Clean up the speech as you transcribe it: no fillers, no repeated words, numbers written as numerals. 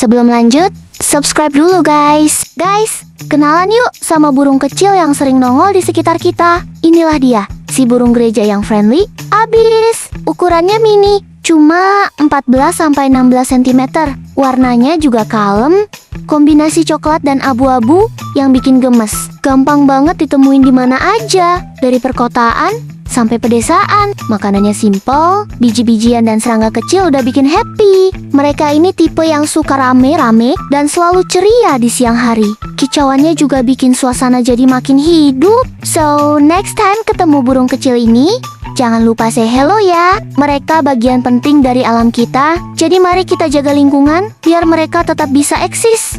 Sebelum lanjut, subscribe dulu guys. Guys, kenalan yuk sama burung kecil yang sering nongol di sekitar kita. Inilah dia, si burung gereja yang friendly. Abis, ukurannya mini, cuma 14-16 cm. Warnanya juga kalem, kombinasi coklat dan abu-abu yang bikin gemes. Gampang banget ditemuin di mana aja, dari perkotaan sampai pedesaan. Makanannya simple, biji-bijian dan serangga kecil udah bikin happy. Mereka ini tipe yang suka rame-rame dan selalu ceria di siang hari. Kicauannya juga bikin suasana jadi makin hidup. So, next time ketemu burung kecil ini, jangan lupa say hello ya. Mereka bagian penting dari alam kita. Jadi mari kita jaga lingkungan biar mereka tetap bisa eksis.